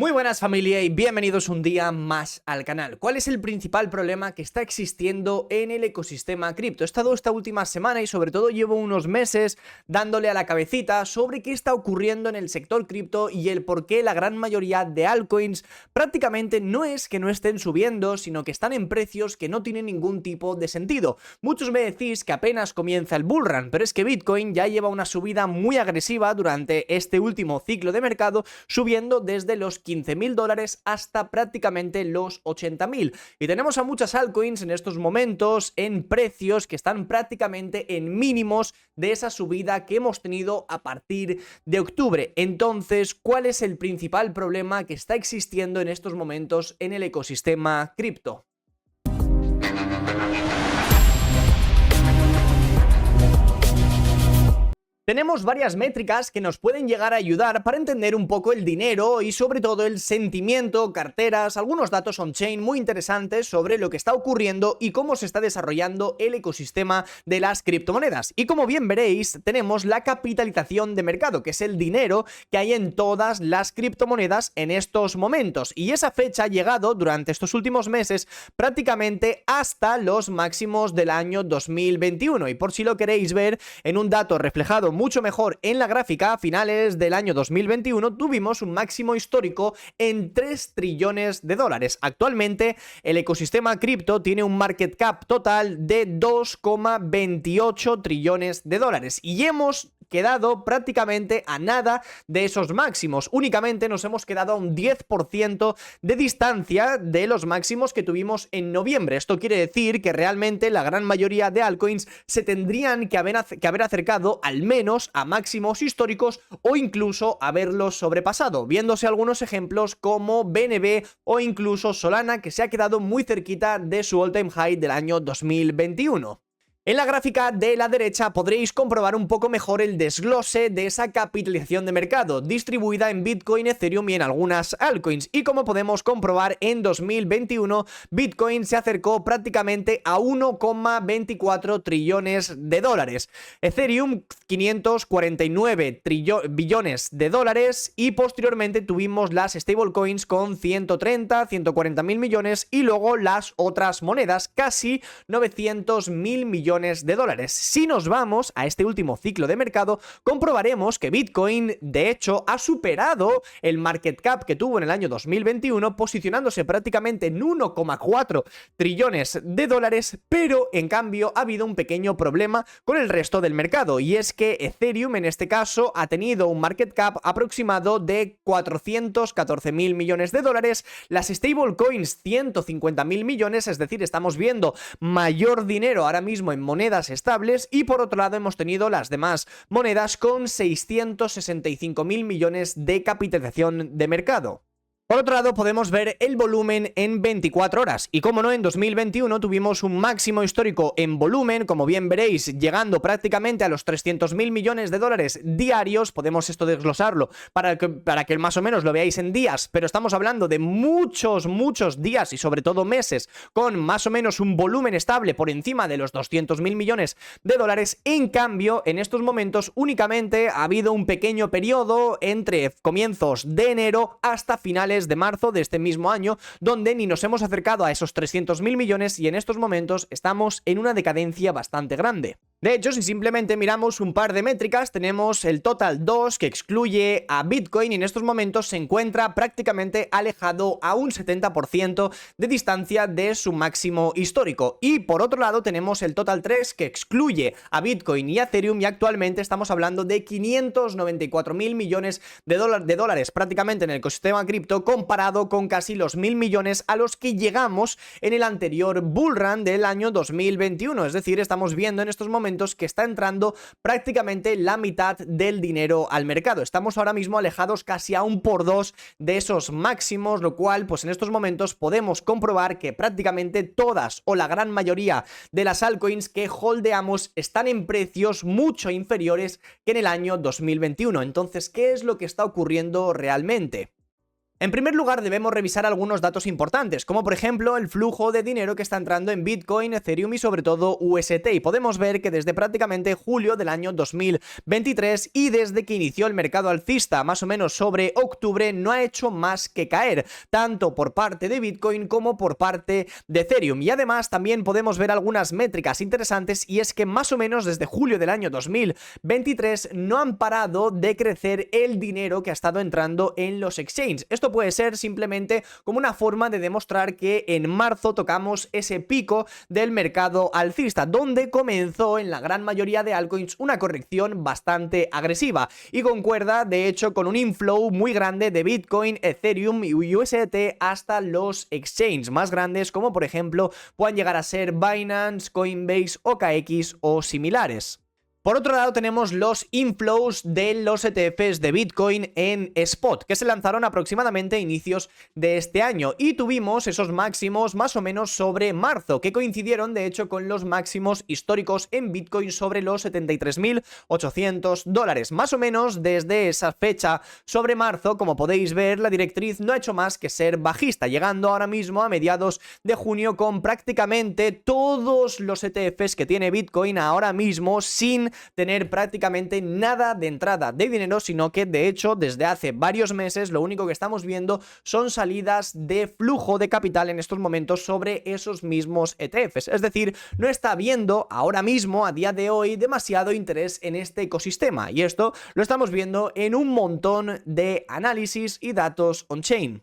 Muy buenas familia y bienvenidos un día más al canal. ¿Cuál es el principal problema que está existiendo en el ecosistema cripto? He estado esta última semana y sobre todo llevo unos meses dándole a la cabecita sobre qué está ocurriendo en el sector cripto y el por qué la gran mayoría de altcoins prácticamente no es que no estén subiendo, sino que están en precios que no tienen ningún tipo de sentido. Muchos me decís que apenas comienza el bull run, pero es que Bitcoin ya lleva una subida muy agresiva durante este último ciclo de mercado, subiendo desde los $15.000 hasta prácticamente los 80.000. Y tenemos a muchas altcoins en estos momentos en precios que están prácticamente en mínimos de esa subida que hemos tenido a partir de octubre. Entonces, ¿cuál es el principal problema que está existiendo en estos momentos en el ecosistema cripto? Tenemos varias métricas que nos pueden llegar a ayudar para entender un poco el dinero y sobre todo el sentimiento, carteras, algunos datos on-chain muy interesantes sobre lo que está ocurriendo y cómo se está desarrollando el ecosistema de las criptomonedas. Y como bien veréis, tenemos la capitalización de mercado, que es el dinero que hay en todas las criptomonedas en estos momentos. Y esa fecha ha llegado durante estos últimos meses prácticamente hasta los máximos del año 2021. Y por si lo queréis ver en un dato reflejado mucho mejor en la gráfica, a finales del año 2021 tuvimos un máximo histórico en 3 trillones de dólares. Actualmente el ecosistema cripto tiene un market cap total de 2,28 trillones de dólares y hemos quedado prácticamente a nada de esos máximos. Únicamente nos hemos quedado a un 10% de distancia de los máximos que tuvimos en noviembre. Esto quiere decir que realmente la gran mayoría de altcoins se tendrían que haber acercado al menos a máximos históricos o incluso haberlos sobrepasado, viéndose algunos ejemplos como BNB o incluso Solana, que se ha quedado muy cerquita de su all-time high del año 2021. En la gráfica de la derecha podréis comprobar un poco mejor el desglose de esa capitalización de mercado, distribuida en Bitcoin, Ethereum y en algunas altcoins. Y como podemos comprobar, en 2021 Bitcoin se acercó prácticamente a 1,24 trillones de dólares. Ethereum 549 billones de dólares y posteriormente tuvimos las stablecoins con 130, 140 mil millones y luego las otras monedas, casi 900 mil millones de dólares. Si nos vamos a este último ciclo de mercado, comprobaremos que Bitcoin de hecho ha superado el market cap que tuvo en el año 2021, posicionándose prácticamente en 1,4 trillones de dólares, pero en cambio ha habido un pequeño problema con el resto del mercado, y es que Ethereum en este caso ha tenido un market cap aproximado de 414 mil millones de dólares, las stablecoins 150 mil millones, es decir, estamos viendo mayor dinero ahora mismo en monedas estables, y por otro lado hemos tenido las demás monedas con 665 mil millones de capitalización de mercado. Por otro lado, podemos ver el volumen en 24 horas. Y como no, en 2021 tuvimos un máximo histórico en volumen, como bien veréis, llegando prácticamente a los 300 mil millones de dólares diarios. Podemos esto desglosarlo para que más o menos lo veáis en días, pero estamos hablando de muchos días y sobre todo meses con más o menos un volumen estable por encima de los 200 mil millones de dólares. En cambio, en estos momentos únicamente ha habido un pequeño periodo entre comienzos de enero hasta finales de marzo de este mismo año, donde ni nos hemos acercado a esos 300 mil millones y en estos momentos estamos en una decadencia bastante grande. De hecho, si simplemente miramos un par de métricas, tenemos el Total 2 que excluye a Bitcoin y en estos momentos se encuentra prácticamente alejado a un 70% de distancia de su máximo histórico. Y por otro lado tenemos el Total 3 que excluye a Bitcoin y a Ethereum y actualmente estamos hablando de 594 mil millones de dólares prácticamente en el ecosistema cripto, comparado con casi los 1.000 millones a los que llegamos en el anterior bull run del año 2021. Es decir, estamos viendo en estos momentos que está entrando prácticamente la mitad del dinero al mercado. Estamos ahora mismo alejados casi a 1/2 de esos máximos, lo cual pues en estos momentos podemos comprobar que prácticamente todas o la gran mayoría de las altcoins que holdeamos están en precios mucho inferiores que en el año 2021. Entonces, ¿qué es lo que está ocurriendo realmente? En primer lugar, debemos revisar algunos datos importantes, como por ejemplo el flujo de dinero que está entrando en Bitcoin, Ethereum y sobre todo UST. Y podemos ver que desde prácticamente julio del año 2023 y desde que inició el mercado alcista, más o menos sobre octubre, no ha hecho más que caer, tanto por parte de Bitcoin como por parte de Ethereum. Y además también podemos ver algunas métricas interesantes, y es que más o menos desde julio del año 2023 no han parado de crecer el dinero que ha estado entrando en los exchanges. Esto puede ser simplemente como una forma de demostrar que en marzo tocamos ese pico del mercado alcista, donde comenzó en la gran mayoría de altcoins una corrección bastante agresiva y concuerda de hecho con un inflow muy grande de Bitcoin, Ethereum y USDT hasta los exchanges más grandes, como por ejemplo puedan llegar a ser Binance, Coinbase, OKX o similares. Por otro lado, tenemos los inflows de los ETFs de Bitcoin en spot, que se lanzaron aproximadamente a inicios de este año, y tuvimos esos máximos más o menos sobre marzo, que coincidieron de hecho con los máximos históricos en Bitcoin sobre los $73.800. Más o menos desde esa fecha sobre marzo, como podéis ver, la directriz no ha hecho más que ser bajista, llegando ahora mismo a mediados de junio con prácticamente todos los ETFs que tiene Bitcoin ahora mismo sin tener prácticamente nada de entrada de dinero, sino que de hecho desde hace varios meses lo único que estamos viendo son salidas de flujo de capital en estos momentos sobre esos mismos ETFs. Es decir, no está habiendo ahora mismo, a día de hoy, demasiado interés en este ecosistema, y esto lo estamos viendo en un montón de análisis y datos on-chain.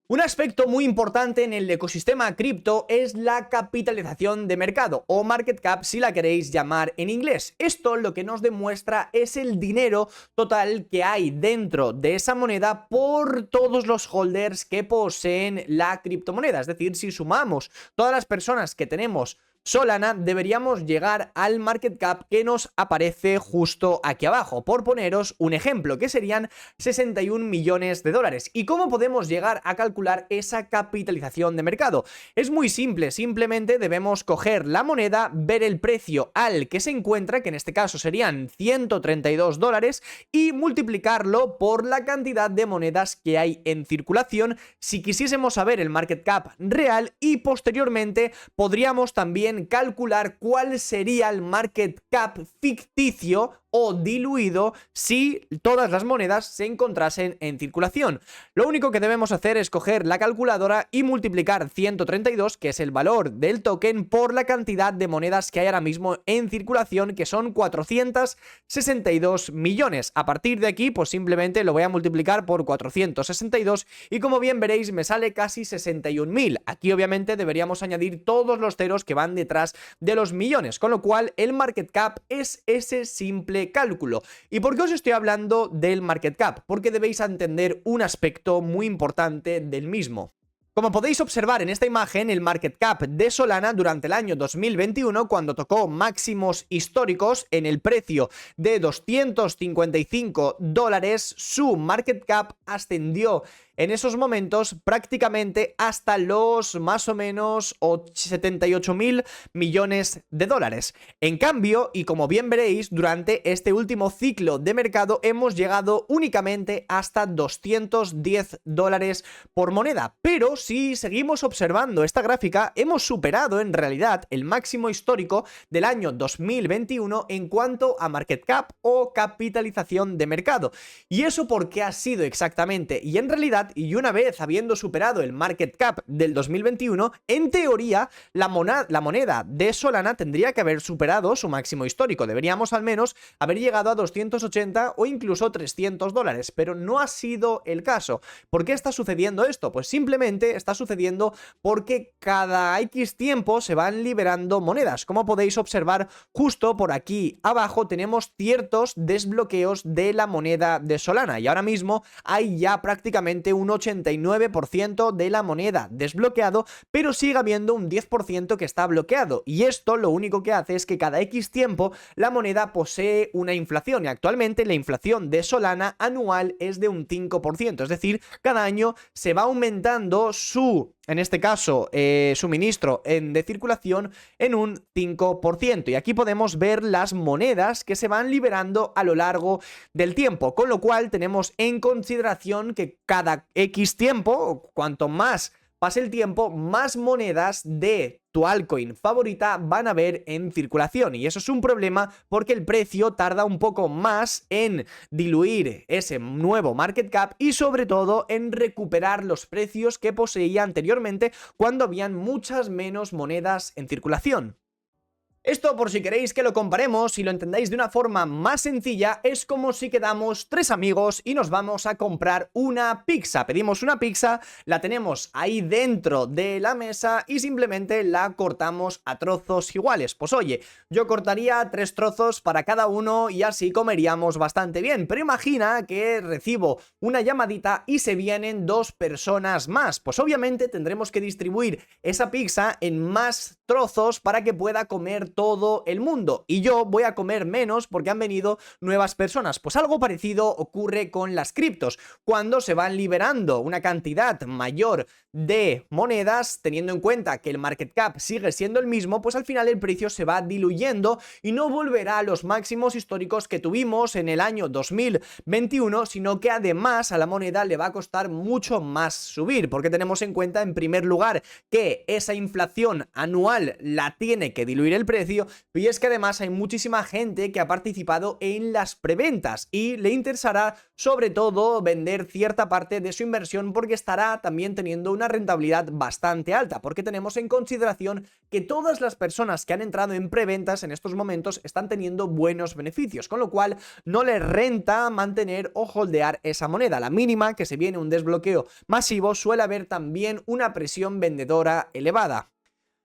Un aspecto muy importante en el ecosistema cripto es la capitalización de mercado, o market cap si la queréis llamar en inglés. Esto lo que nos demuestra es el dinero total que hay dentro de esa moneda por todos los holders que poseen la criptomoneda. Es decir, si sumamos todas las personas que tenemos Solana, deberíamos llegar al market cap que nos aparece justo aquí abajo, por poneros un ejemplo, que serían 61 millones de dólares. ¿Y cómo podemos llegar a calcular esa capitalización de mercado? Es muy simple, simplemente debemos coger la moneda, ver el precio al que se encuentra, que en este caso serían 132 dólares, y multiplicarlo por la cantidad de monedas que hay en circulación si quisiésemos saber el market cap real, y posteriormente podríamos también calcular cuál sería el market cap ficticio o diluido si todas las monedas se encontrasen en circulación. Lo único que debemos hacer es coger la calculadora y multiplicar 132, que es el valor del token, por la cantidad de monedas que hay ahora mismo en circulación, que son 462 millones. A partir de aquí, pues simplemente lo voy a multiplicar por 462 y como bien veréis me sale casi 61.000. Aquí obviamente deberíamos añadir todos los ceros que van detrás de los millones, con lo cual el market cap es ese simple cálculo. ¿Y por qué os estoy hablando del market cap? Porque debéis entender un aspecto muy importante del mismo. Como podéis observar en esta imagen, el market cap de Solana durante el año 2021, cuando tocó máximos históricos en el precio de 255 dólares, su market cap ascendió en esos momentos prácticamente hasta los más o menos 78.000 millones de dólares. En cambio, y como bien veréis, durante este último ciclo de mercado hemos llegado únicamente hasta 210 dólares por moneda. Pero si seguimos observando esta gráfica, hemos superado en realidad el máximo histórico del año 2021 en cuanto a market cap o capitalización de mercado. ¿Y eso por qué ha sido exactamente? Y en realidad, y una vez habiendo superado el market cap del 2021, en teoría la moneda de Solana tendría que haber superado su máximo histórico. Deberíamos al menos haber llegado a 280 o incluso 300 dólares, pero no ha sido el caso. ¿Por qué está sucediendo esto? Pues simplemente está sucediendo porque cada X tiempo se van liberando monedas. Como podéis observar, justo por aquí abajo tenemos ciertos desbloqueos de la moneda de Solana, y ahora mismo hay ya prácticamente un 89% de la moneda desbloqueado, pero sigue habiendo un 10% que está bloqueado, y esto lo único que hace es que cada X tiempo la moneda posee una inflación, y actualmente la inflación de Solana anual es de un 5%, es decir, cada año se va aumentando en este caso, suministro de circulación en un 5%. Y aquí podemos ver las monedas que se van liberando a lo largo del tiempo, con lo cual tenemos en consideración que cada X tiempo, cuanto más pase el tiempo, más monedas de tu altcoin favorita van a haber en circulación, y eso es un problema porque el precio tarda un poco más en diluir ese nuevo market cap y sobre todo en recuperar los precios que poseía anteriormente cuando habían muchas menos monedas en circulación. Esto, por si queréis que lo comparemos y lo entendáis de una forma más sencilla, es como si quedamos 3 amigos y nos vamos a comprar una pizza. Pedimos una pizza, la tenemos ahí dentro de la mesa y simplemente la cortamos a trozos iguales. Pues oye, yo cortaría 3 trozos para cada uno y así comeríamos bastante bien. Pero imagina que recibo una llamadita y se vienen 2 personas más. Pues obviamente tendremos que distribuir esa pizza en más trozos para que pueda comer todo el mundo, y yo voy a comer menos porque han venido nuevas personas. Pues algo parecido ocurre con las criptos. Cuando se van liberando una cantidad mayor de monedas, teniendo en cuenta que el market cap sigue siendo el mismo, pues al final el precio se va diluyendo y no volverá a los máximos históricos que tuvimos en el año 2021, sino que además a la moneda le va a costar mucho más subir, porque tenemos en cuenta en primer lugar que esa inflación anual la tiene que diluir el precio, y es que además hay muchísima gente que ha participado en las preventas y le interesará sobre todo vender cierta parte de su inversión porque estará también teniendo una rentabilidad bastante alta, porque tenemos en consideración que todas las personas que han entrado en preventas en estos momentos están teniendo buenos beneficios, con lo cual no les renta mantener o holdear esa moneda. A la mínima que se viene un desbloqueo masivo suele haber también una presión vendedora elevada.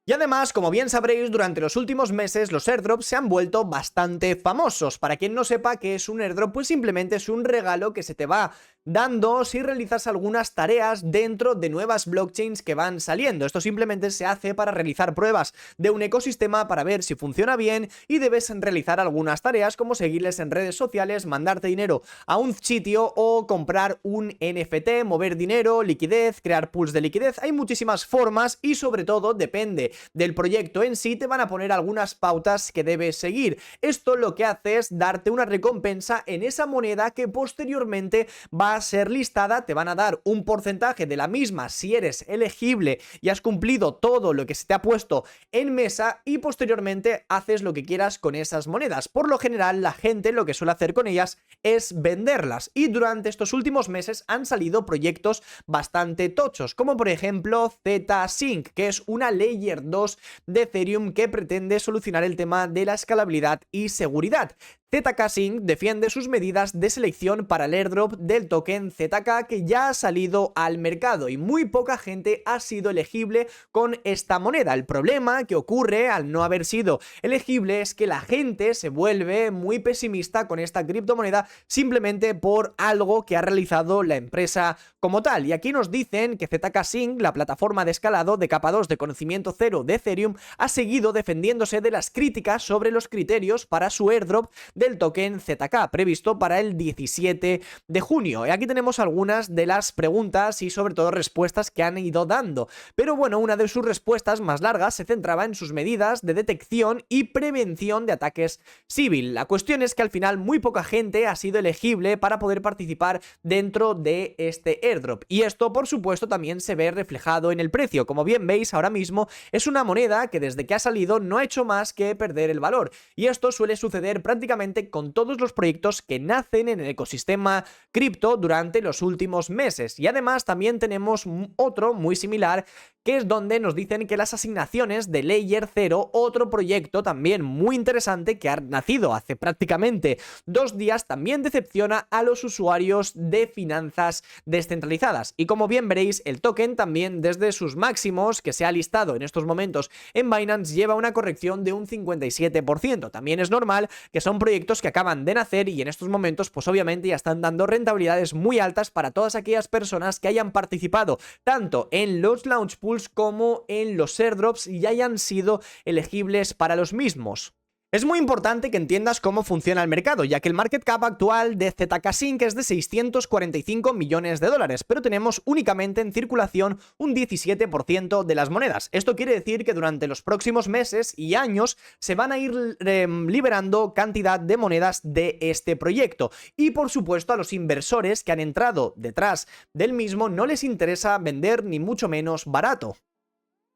Y además, como bien sabréis, durante los últimos meses los airdrops se han vuelto bastante famosos. Para quien no sepa qué es un airdrop, pues simplemente es un regalo que se te va dando si realizas algunas tareas dentro de nuevas blockchains que van saliendo. Esto simplemente se hace para realizar pruebas de un ecosistema para ver si funciona bien, y debes realizar algunas tareas como seguirles en redes sociales, mandarte dinero a un sitio o comprar un NFT, mover dinero, liquidez, crear pools de liquidez. Hay muchísimas formas y sobre todo depende del proyecto en sí, te van a poner algunas pautas que debes seguir. Esto lo que hace es darte una recompensa en esa moneda que posteriormente va a ser listada. Te van a dar un porcentaje de la misma si eres elegible y has cumplido todo lo que se te ha puesto en mesa, y posteriormente haces lo que quieras con esas monedas. Por lo general la gente lo que suele hacer con ellas es venderlas, y durante estos últimos meses han salido proyectos bastante tochos, como por ejemplo ZSync, que es una Layer 2 de Ethereum que pretende solucionar el tema de la escalabilidad y seguridad. ZK Sync defiende sus medidas de selección para el airdrop del token ZK, que ya ha salido al mercado y muy poca gente ha sido elegible con esta moneda. El problema que ocurre al no haber sido elegible es que la gente se vuelve muy pesimista con esta criptomoneda simplemente por algo que ha realizado la empresa como tal. Y aquí nos dicen que ZK Sync, la plataforma de escalado de capa 2 de conocimiento cero de Ethereum, ha seguido defendiéndose de las críticas sobre los criterios para su airdrop del token ZK, previsto para el 17 de junio. Y aquí tenemos algunas de las preguntas y sobre todo respuestas que han ido dando. Pero bueno, una de sus respuestas más largas se centraba en sus medidas de detección y prevención de ataques civil. La cuestión es que al final muy poca gente ha sido elegible para poder participar dentro de este airdrop. Y esto, por supuesto, también se ve reflejado en el precio. Como bien veis, ahora mismo es una moneda que desde que ha salido no ha hecho más que perder el valor. Y esto suele suceder prácticamente con todos los proyectos que nacen en el ecosistema cripto durante los últimos meses. Y además también tenemos otro muy similar, que es donde nos dicen que las asignaciones de Layer 0, otro proyecto también muy interesante que ha nacido hace prácticamente 2 días, también decepciona a los usuarios de finanzas descentralizadas. Y como bien veréis, el token también desde sus máximos que se ha listado en estos momentos en Binance lleva una corrección de un 57%. También es normal que son proyectos que acaban de nacer y en estos momentos pues obviamente ya están dando rentabilidades muy altas para todas aquellas personas que hayan participado tanto en los launch pools como en los airdrops y hayan sido elegibles para los mismos. Es muy importante que entiendas cómo funciona el mercado, ya que el market cap actual de ZK Sync es de 645 millones de dólares, pero tenemos únicamente en circulación un 17% de las monedas. Esto quiere decir que durante los próximos meses y años se van a ir liberando cantidad de monedas de este proyecto. Y por supuesto a los inversores que han entrado detrás del mismo no les interesa vender ni mucho menos barato.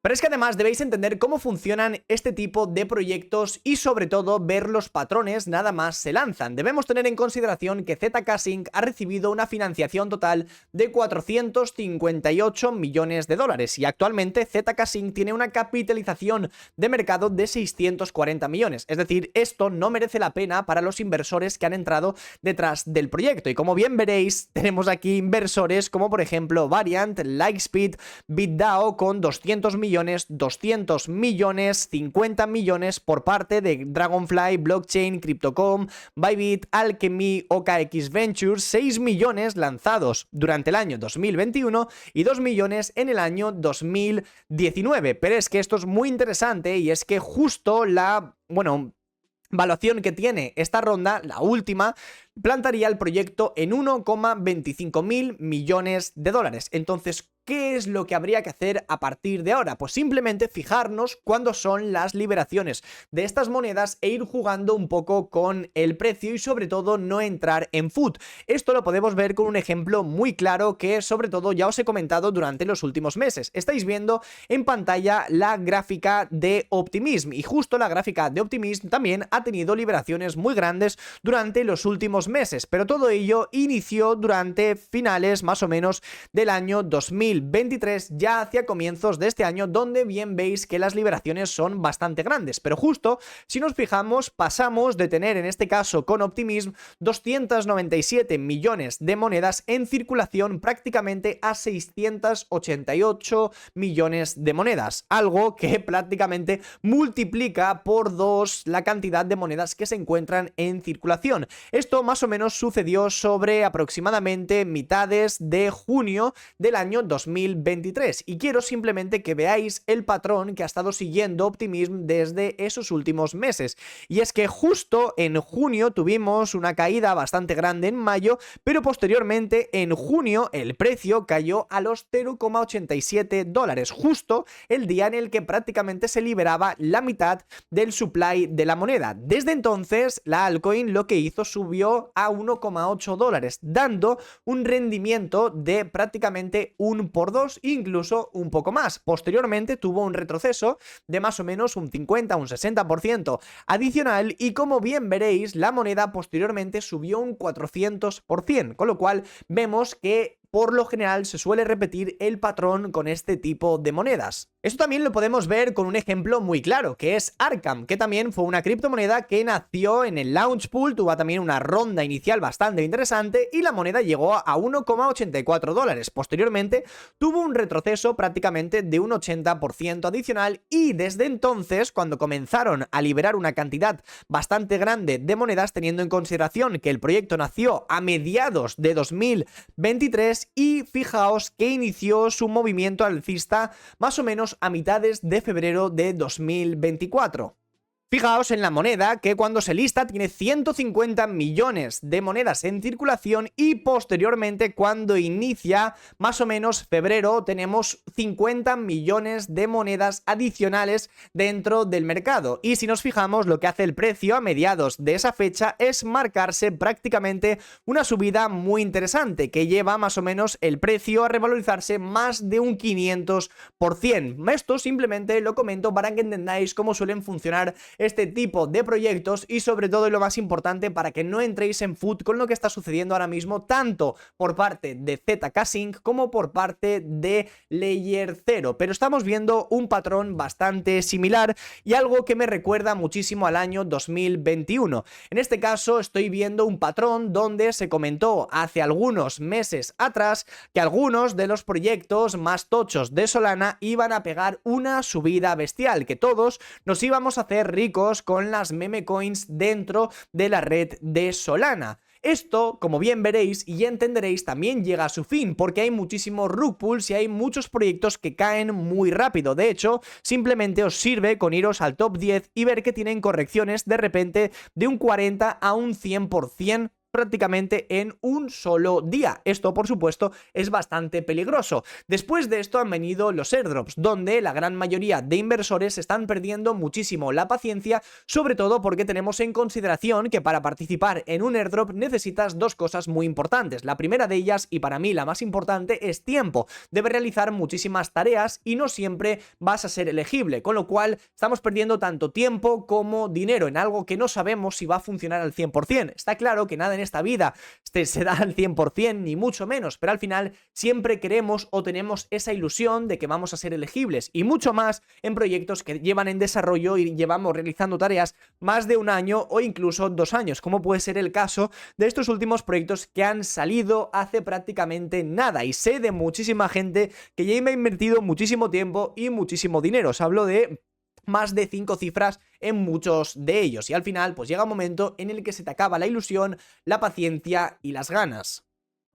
Pero es que además debéis entender cómo funcionan este tipo de proyectos y sobre todo ver los patrones nada más se lanzan. Debemos tener en consideración que ZK Sync ha recibido una financiación total de 458 millones de dólares y actualmente ZK Sync tiene una capitalización de mercado de 640 millones. Es decir, esto no merece la pena para los inversores que han entrado detrás del proyecto. Y como bien veréis, tenemos aquí inversores como por ejemplo Variant, Lightspeed, BitDAO con 200 millones, 200 millones, 50 millones por parte de Dragonfly, Blockchain, Crypto.com, Bybit, Alchemy, OKX Ventures, 6 millones lanzados durante el año 2021 y 2 millones en el año 2019. Pero es que esto es muy interesante y es que justo la, valuación que tiene esta ronda, la última, plantaría el proyecto en 1,25 mil millones de dólares. Entonces, ¿qué es lo que habría que hacer a partir de ahora? Pues simplemente fijarnos cuándo son las liberaciones de estas monedas e ir jugando un poco con el precio y sobre todo no entrar en FUD. Esto lo podemos ver con un ejemplo muy claro que sobre todo ya os he comentado durante los últimos meses. Estáis viendo en pantalla la gráfica de Optimism y justo la gráfica de Optimism también ha tenido liberaciones muy grandes durante los últimos meses, pero todo ello inició durante finales más o menos del año 2023, ya hacia comienzos de este año, donde bien veis que las liberaciones son bastante grandes, pero justo si nos fijamos pasamos de tener en este caso con Optimism 297 millones de monedas en circulación prácticamente a 688 millones de monedas, algo que prácticamente multiplica por 2 la cantidad de monedas que se encuentran en circulación. Esto más o menos sucedió sobre aproximadamente mitades de junio del año 2023 y quiero simplemente que veáis el patrón que ha estado siguiendo Optimism desde esos últimos meses, y es que justo en junio tuvimos una caída bastante grande en mayo, pero posteriormente en junio el precio cayó a los 0,87 dólares, justo el día en el que prácticamente se liberaba la mitad del supply de la moneda. Desde entonces la altcoin lo que hizo subió a 1,8 dólares, dando un rendimiento de prácticamente un por 2, incluso un poco más. Posteriormente tuvo un retroceso de más o menos un 50, un 60% adicional y como bien veréis la moneda posteriormente subió un 400%, con lo cual vemos que por lo general se suele repetir el patrón con este tipo de monedas. Esto también lo podemos ver con un ejemplo muy claro, que es Arkham, que también fue una criptomoneda que nació en el launch pool, tuvo también una ronda inicial bastante interesante y la moneda llegó a 1,84 dólares. Posteriormente tuvo un retroceso prácticamente de un 80% adicional y desde entonces, cuando comenzaron a liberar una cantidad bastante grande de monedas, teniendo en consideración que el proyecto nació a mediados de 2023, y fijaos que inició su movimiento alcista más o menos a mitades de febrero de 2024. Fijaos en la moneda que cuando se lista tiene 150 millones de monedas en circulación y posteriormente cuando inicia más o menos febrero tenemos 50 millones de monedas adicionales dentro del mercado. Y si nos fijamos lo que hace el precio a mediados de esa fecha es marcarse prácticamente una subida muy interesante que lleva más o menos el precio a revalorizarse más de un 500%. Esto simplemente lo comento para que entendáis cómo suelen funcionar este tipo de proyectos y sobre todo y lo más importante para que no entréis en FUD con lo que está sucediendo ahora mismo tanto por parte de ZK Sync como por parte de Layer 0, pero estamos viendo un patrón bastante similar y algo que me recuerda muchísimo al año 2021. En este caso estoy viendo un patrón donde se comentó hace algunos meses atrás que algunos de los proyectos más tochos de Solana iban a pegar una subida bestial, que todos nos íbamos a hacer ricos con las meme coins dentro de la red de Solana. Esto, como bien veréis y entenderéis, también llega a su fin, porque hay muchísimos rug pulls y hay muchos proyectos que caen muy rápido. De hecho, simplemente os sirve con iros al top 10 y ver que tienen correcciones de repente de un 40 a un 100% prácticamente en un solo día. Esto, por supuesto, es bastante peligroso. Después de esto han venido los airdrops, donde la gran mayoría de inversores están perdiendo muchísimo la paciencia, sobre todo porque tenemos en consideración que para participar en un airdrop necesitas dos cosas muy importantes. La primera de ellas, y para mí la más importante, es tiempo. Debes realizar muchísimas tareas y no siempre vas a ser elegible, con lo cual estamos perdiendo tanto tiempo como dinero en algo que no sabemos si va a funcionar al 100%. Está claro que nada en esta vida se da al 100%, ni mucho menos, pero al final siempre queremos o tenemos esa ilusión de que vamos a ser elegibles, y mucho más en proyectos que llevan en desarrollo y llevamos realizando tareas más de un año o incluso 2 años, como puede ser el caso de estos últimos proyectos que han salido hace prácticamente nada, y sé de muchísima gente que ya me ha invertido muchísimo tiempo y muchísimo dinero. Os hablo de más de 5 cifras en muchos de ellos, y al final pues llega un momento en el que se te acaba la ilusión, la paciencia y las ganas.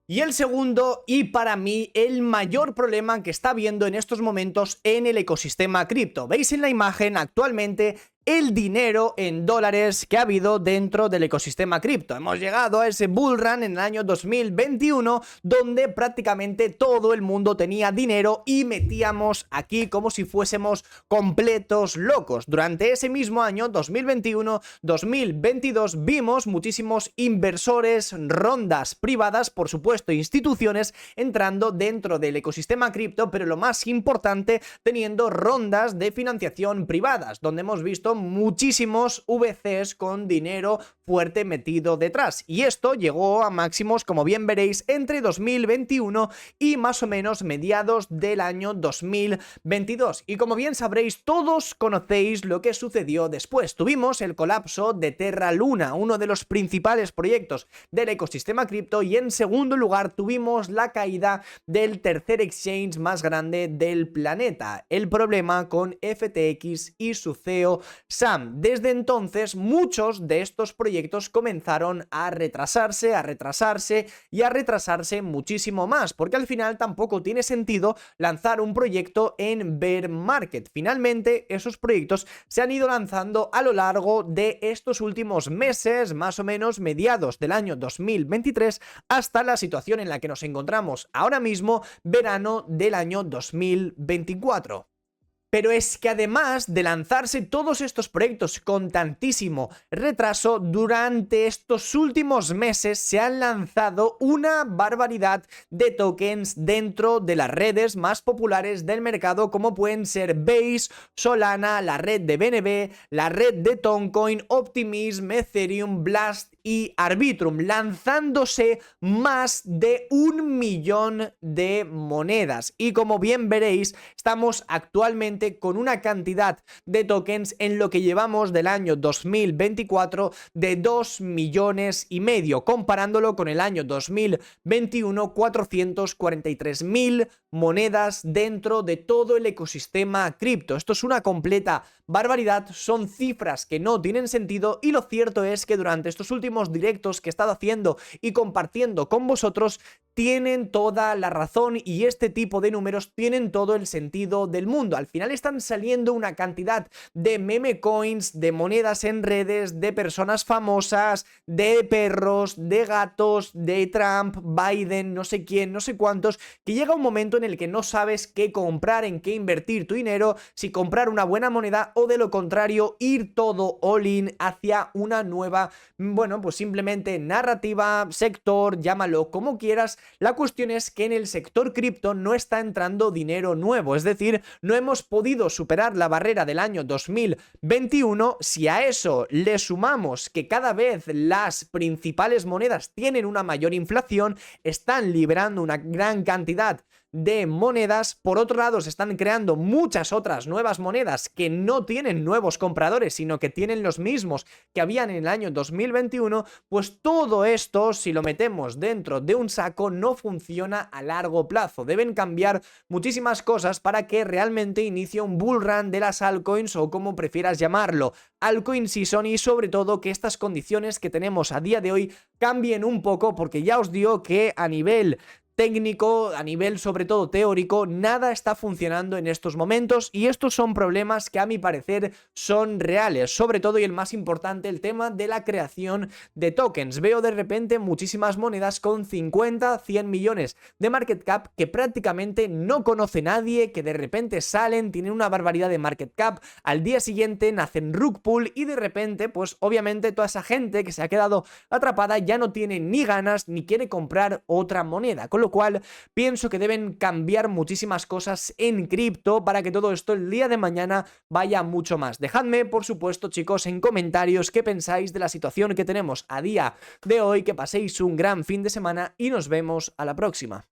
Y el segundo, y para mí el mayor problema que está habiendo en estos momentos en el ecosistema cripto. Veis en la imagen actualmente el dinero en dólares que ha habido dentro del ecosistema cripto. Hemos llegado a ese bull run en el año 2021 donde prácticamente todo el mundo tenía dinero y metíamos aquí como si fuésemos completos locos. Durante ese mismo año 2021-2022 vimos muchísimos inversores, rondas privadas, por supuesto instituciones entrando dentro del ecosistema cripto, pero lo más importante, teniendo rondas de financiación privadas, donde hemos visto muchísimos VCs con dinero fuerte metido detrás, y esto llegó a máximos, como bien veréis, entre 2021 y más o menos mediados del año 2022, y como bien sabréis, todos conocéis lo que sucedió después. Tuvimos el colapso de Terra Luna, uno de los principales proyectos del ecosistema cripto, y en segundo lugar tuvimos la caída del tercer exchange más grande del planeta, el problema con FTX y su CEO Sam. Desde entonces muchos de estos proyectos comenzaron a retrasarse y a retrasarse muchísimo más, porque al final tampoco tiene sentido lanzar un proyecto en bear market. Finalmente esos proyectos se han ido lanzando a lo largo de estos últimos meses, más o menos mediados del año 2023 hasta la situación en la que nos encontramos ahora mismo, verano del año 2024. Pero es que además de lanzarse todos estos proyectos con tantísimo retraso, durante estos últimos meses se han lanzado una barbaridad de tokens dentro de las redes más populares del mercado, como pueden ser Base, Solana, la red de BNB, la red de Toncoin, Optimism, Ethereum, Blast y Arbitrum, lanzándose más de 1 millón de monedas. Y como bien veréis, estamos actualmente con una cantidad de tokens en lo que llevamos del año 2024 de 2,5 millones, comparándolo con el año 2021, 443.000 monedas dentro de todo el ecosistema cripto. Esto es una completa barbaridad, son cifras que no tienen sentido, y lo cierto es que durante estos últimos directos que he estado haciendo y compartiendo con vosotros tienen toda la razón, y este tipo de números tienen todo el sentido del mundo. Al final están saliendo una cantidad de meme coins, de monedas en redes, de personas famosas, de perros, de gatos, de Trump, Biden, no sé quién, no sé cuántos, que llega un momento en el que no sabes qué comprar, en qué invertir tu dinero, si comprar una buena moneda o de lo contrario ir todo all in hacia una nueva, bueno, pues simplemente narrativa, sector, llámalo como quieras. La cuestión es que en el sector cripto no está entrando dinero nuevo, es decir, no hemos podido superar la barrera del año 2021. Si a eso le sumamos que cada vez las principales monedas tienen una mayor inflación, están liberando una gran cantidad de monedas. Por otro lado, se están creando muchas otras nuevas monedas que no tienen nuevos compradores, sino que tienen los mismos que habían en el año 2021, pues todo esto, si lo metemos dentro de un saco, no funciona a largo plazo. Deben cambiar muchísimas cosas para que realmente inicie un bull run de las altcoins, o como prefieras llamarlo, altcoin season, y sobre todo que estas condiciones que tenemos a día de hoy cambien un poco, porque ya os digo que a nivel técnico, a nivel sobre todo teórico, nada está funcionando en estos momentos, y estos son problemas que a mi parecer son reales, sobre todo, y el más importante, el tema de la creación de tokens. Veo de repente muchísimas monedas con 50, 100 millones de market cap que prácticamente no conoce nadie, que de repente salen, tienen una barbaridad de market cap, al día siguiente nacen rug pull, y de repente pues obviamente toda esa gente que se ha quedado atrapada ya no tiene ni ganas ni quiere comprar otra moneda, con lo cual pienso que deben cambiar muchísimas cosas en cripto para que todo esto el día de mañana vaya mucho más. Dejadme, por supuesto, chicos, en comentarios qué pensáis de la situación que tenemos a día de hoy, que paséis un gran fin de semana y nos vemos a la próxima.